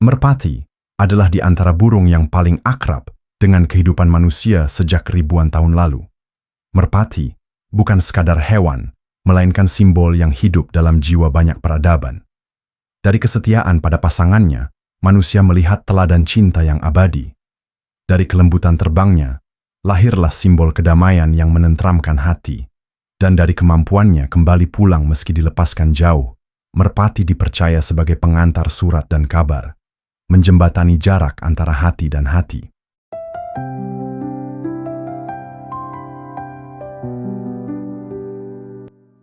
Merpati adalah di antara burung yang paling akrab dengan kehidupan manusia sejak ribuan tahun lalu. Merpati bukan sekadar hewan, melainkan simbol yang hidup dalam jiwa banyak peradaban. Dari kesetiaan pada pasangannya, manusia melihat teladan cinta yang abadi. Dari kelembutan terbangnya, lahirlah simbol kedamaian yang menenteramkan hati. Dan dari kemampuannya kembali pulang meski dilepaskan jauh, merpati dipercaya sebagai pengantar surat dan kabar, menjembatani jarak antara hati dan hati.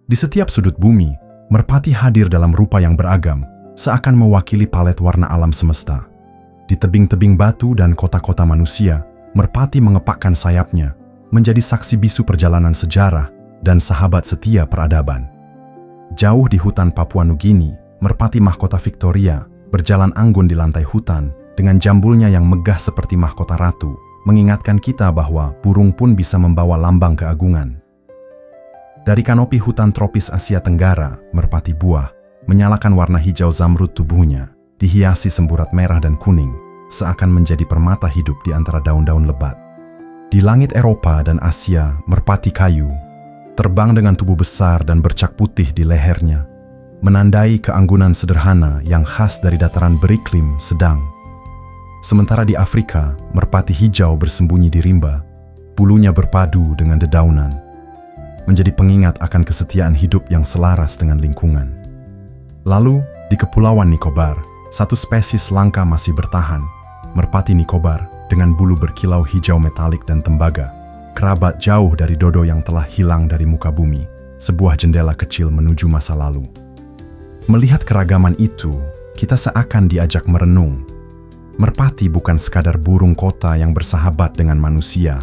Di setiap sudut bumi, merpati hadir dalam rupa yang beragam, seakan mewakili palet warna alam semesta. Di tebing-tebing batu dan kota-kota manusia, merpati mengepakkan sayapnya, menjadi saksi bisu perjalanan sejarah dan sahabat setia peradaban. Jauh di hutan Papua Nugini, merpati mahkota Victoria berjalan anggun di lantai hutan dengan jambulnya yang megah seperti mahkota ratu, mengingatkan kita bahwa burung pun bisa membawa lambang keagungan. Dari kanopi hutan tropis Asia Tenggara, merpati buah menyalakan warna hijau zamrud tubuhnya, dihiasi semburat merah dan kuning, seakan menjadi permata hidup di antara daun-daun lebat. Di langit Eropa dan Asia, merpati kayu terbang dengan tubuh besar dan bercak putih di lehernya, menandai keanggunan sederhana yang khas dari dataran beriklim sedang. Sementara di Afrika, merpati hijau bersembunyi di rimba, bulunya berpadu dengan dedaunan, menjadi pengingat akan kesetiaan hidup yang selaras dengan lingkungan. Lalu, di Kepulauan Nicobar, satu spesies langka masih bertahan, merpati Nicobar dengan bulu berkilau hijau metalik dan tembaga, kerabat jauh dari dodo yang telah hilang dari muka bumi, sebuah jendela kecil menuju masa lalu. Melihat keragaman itu, kita seakan diajak merenung. Merpati bukan sekadar burung kota yang bersahabat dengan manusia,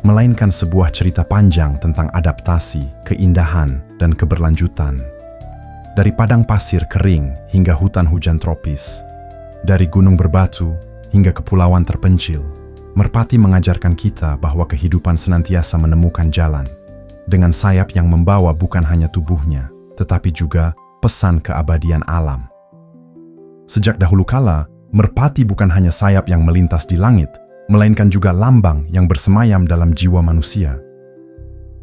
melainkan sebuah cerita panjang tentang adaptasi, keindahan, dan keberlanjutan. Dari padang pasir kering hingga hutan hujan tropis, dari gunung berbatu hingga kepulauan terpencil, merpati mengajarkan kita bahwa kehidupan senantiasa menemukan jalan, dengan sayap yang membawa bukan hanya tubuhnya, tetapi juga pesan keabadian alam. Sejak dahulu kala, merpati bukan hanya sayap yang melintas di langit, melainkan juga lambang yang bersemayam dalam jiwa manusia.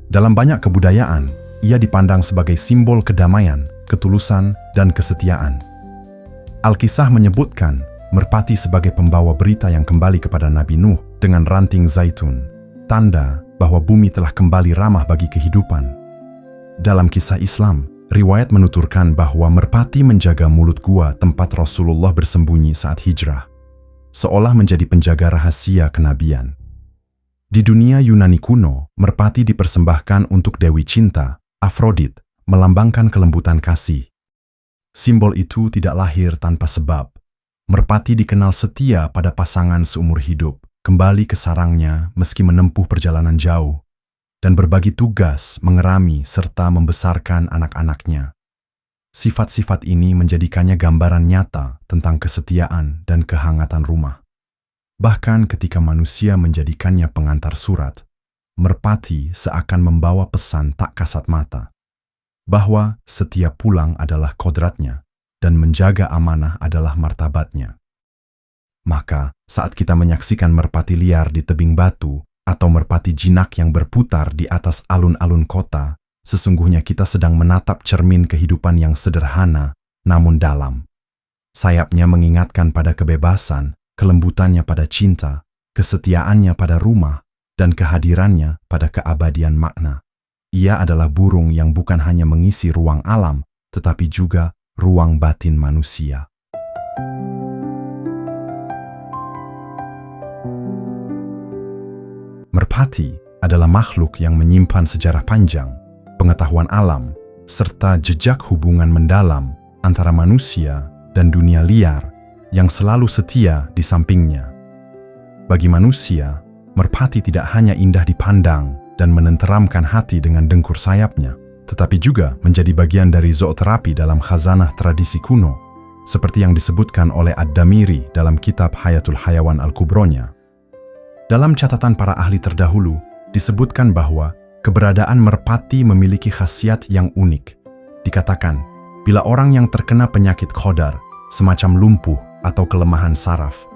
Dalam banyak kebudayaan, ia dipandang sebagai simbol kedamaian, ketulusan, dan kesetiaan. Alkisah menyebutkan merpati sebagai pembawa berita yang kembali kepada Nabi Nuh dengan ranting zaitun, tanda bahwa bumi telah kembali ramah bagi kehidupan. Dalam kisah Islam, riwayat menuturkan bahwa merpati menjaga mulut gua tempat Rasulullah bersembunyi saat hijrah, seolah menjadi penjaga rahasia kenabian. Di dunia Yunani kuno, merpati dipersembahkan untuk Dewi Cinta, Afrodit, melambangkan kelembutan kasih. Simbol itu tidak lahir tanpa sebab. Merpati dikenal setia pada pasangan seumur hidup, kembali ke sarangnya meski menempuh perjalanan jauh, dan berbagi tugas mengerami serta membesarkan anak-anaknya. Sifat-sifat ini menjadikannya gambaran nyata tentang kesetiaan dan kehangatan rumah. Bahkan ketika manusia menjadikannya pengantar surat, merpati seakan membawa pesan tak kasat mata, bahwa setiap pulang adalah kodratnya, dan menjaga amanah adalah martabatnya. Maka, saat kita menyaksikan merpati liar di tebing batu atau merpati jinak yang berputar di atas alun-alun kota, sesungguhnya kita sedang menatap cermin kehidupan yang sederhana namun dalam. Sayapnya mengingatkan pada kebebasan, kelembutannya pada cinta, kesetiaannya pada rumah, dan kehadirannya pada keabadian makna. Ia adalah burung yang bukan hanya mengisi ruang alam, tetapi juga ruang batin manusia. Merpati adalah makhluk yang menyimpan sejarah panjang, pengetahuan alam, serta jejak hubungan mendalam antara manusia dan dunia liar yang selalu setia di sampingnya. Bagi manusia, merpati tidak hanya indah dipandang dan menenteramkan hati dengan dengkur sayapnya, tetapi juga menjadi bagian dari zooterapi dalam khazanah tradisi kuno, seperti yang disebutkan oleh Ad-Damiri dalam kitab Hayatul Hayawan Al-Kubronya. Dalam catatan para ahli terdahulu, disebutkan bahwa keberadaan merpati memiliki khasiat yang unik. Dikatakan, bila orang yang terkena penyakit khodar, semacam lumpuh atau kelemahan saraf,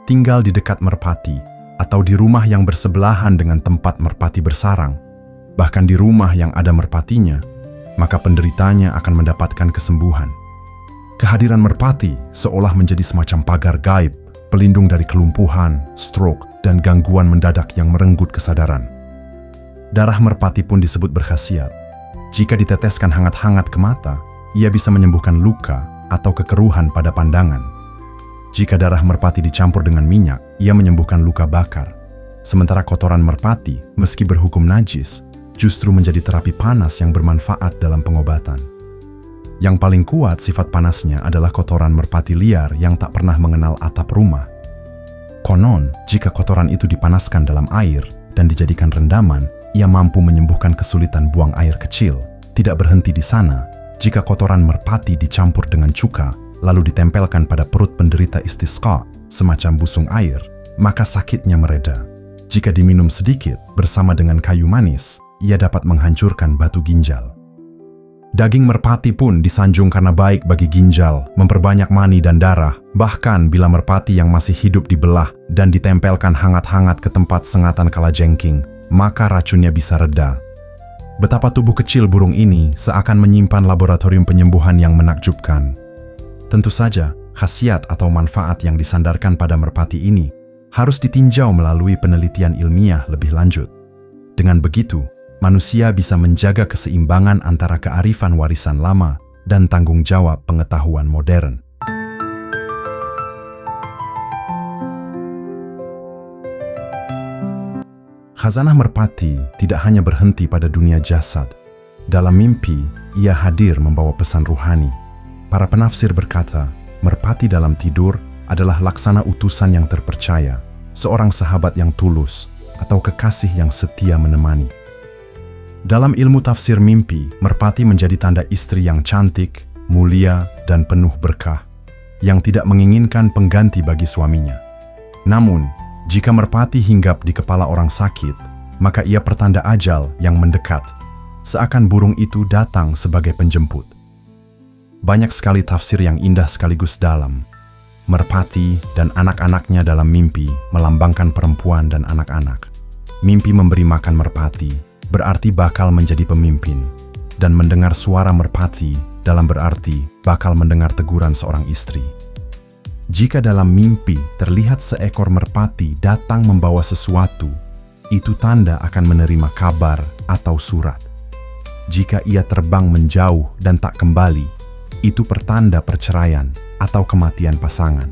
tinggal di dekat merpati atau di rumah yang bersebelahan dengan tempat merpati bersarang, bahkan di rumah yang ada merpatinya, maka penderitanya akan mendapatkan kesembuhan. Kehadiran merpati seolah menjadi semacam pagar gaib, pelindung dari kelumpuhan, stroke, dan gangguan mendadak yang merenggut kesadaran. Darah merpati pun disebut berkhasiat. Jika diteteskan hangat-hangat ke mata, ia bisa menyembuhkan luka atau kekeruhan pada pandangan. Jika darah merpati dicampur dengan minyak, ia menyembuhkan luka bakar. Sementara kotoran merpati, meski berhukum najis, justru menjadi terapi panas yang bermanfaat dalam pengobatan. Yang paling kuat sifat panasnya adalah kotoran merpati liar yang tak pernah mengenal atap rumah. Konon, jika kotoran itu dipanaskan dalam air dan dijadikan rendaman, ia mampu menyembuhkan kesulitan buang air kecil. Tidak berhenti di sana, jika kotoran merpati dicampur dengan cuka, lalu ditempelkan pada perut penderita istisqa, semacam busung air, maka sakitnya mereda. Jika diminum sedikit bersama dengan kayu manis, ia dapat menghancurkan batu ginjal. Daging merpati pun disanjung karena baik bagi ginjal, memperbanyak mani dan darah. Bahkan bila merpati yang masih hidup dibelah dan ditempelkan hangat-hangat ke tempat sengatan kalajengking, maka racunnya bisa reda. Betapa tubuh kecil burung ini seakan menyimpan laboratorium penyembuhan yang menakjubkan. Tentu saja, khasiat atau manfaat yang disandarkan pada merpati ini harus ditinjau melalui penelitian ilmiah lebih lanjut. Dengan begitu, manusia bisa menjaga keseimbangan antara kearifan warisan lama dan tanggung jawab pengetahuan modern. Khazanah merpati tidak hanya berhenti pada dunia jasad. Dalam mimpi, ia hadir membawa pesan ruhani. Para penafsir berkata, merpati dalam tidur adalah laksana utusan yang terpercaya, seorang sahabat yang tulus, atau kekasih yang setia menemani. Dalam ilmu tafsir mimpi, merpati menjadi tanda istri yang cantik, mulia, dan penuh berkah, yang tidak menginginkan pengganti bagi suaminya. Namun, jika merpati hinggap di kepala orang sakit, maka ia pertanda ajal yang mendekat, seakan burung itu datang sebagai penjemput. Banyak sekali tafsir yang indah sekaligus dalam. Merpati dan anak-anaknya dalam mimpi melambangkan perempuan dan anak-anak. Mimpi memberi makan merpati berarti bakal menjadi pemimpin, dan mendengar suara merpati dalam berarti bakal mendengar teguran seorang istri. Jika dalam mimpi terlihat seekor merpati datang membawa sesuatu, itu tanda akan menerima kabar atau surat. Jika ia terbang menjauh dan tak kembali, itu pertanda perceraian atau kematian pasangan.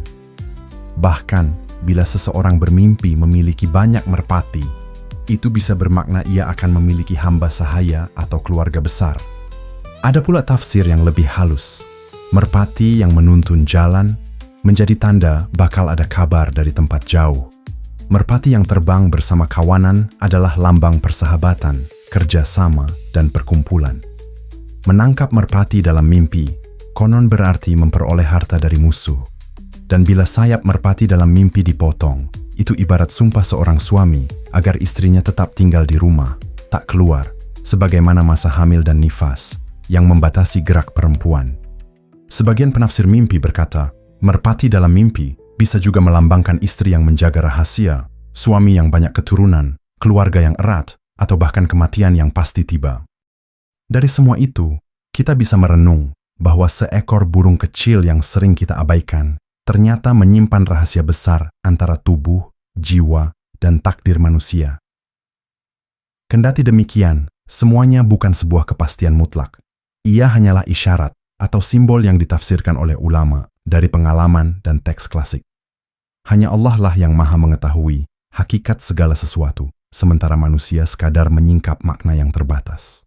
Bahkan, bila seseorang bermimpi memiliki banyak merpati, itu bisa bermakna ia akan memiliki hamba sahaya atau keluarga besar. Ada pula tafsir yang lebih halus. Merpati yang menuntun jalan menjadi tanda bakal ada kabar dari tempat jauh. Merpati yang terbang bersama kawanan adalah lambang persahabatan, kerjasama, dan perkumpulan. Menangkap merpati dalam mimpi konon berarti memperoleh harta dari musuh. Dan bila sayap merpati dalam mimpi dipotong, itu ibarat sumpah seorang suami agar istrinya tetap tinggal di rumah, tak keluar, sebagaimana masa hamil dan nifas yang membatasi gerak perempuan. Sebagian penafsir mimpi berkata, merpati dalam mimpi bisa juga melambangkan istri yang menjaga rahasia, suami yang banyak keturunan, keluarga yang erat, atau bahkan kematian yang pasti tiba. Dari semua itu, kita bisa merenung bahwa seekor burung kecil yang sering kita abaikan ternyata menyimpan rahasia besar antara tubuh, jiwa, dan takdir manusia. Kendati demikian, semuanya bukan sebuah kepastian mutlak. Ia hanyalah isyarat atau simbol yang ditafsirkan oleh ulama dari pengalaman dan teks klasik. Hanya Allah lah yang maha mengetahui hakikat segala sesuatu, sementara manusia sekadar menyingkap makna yang terbatas.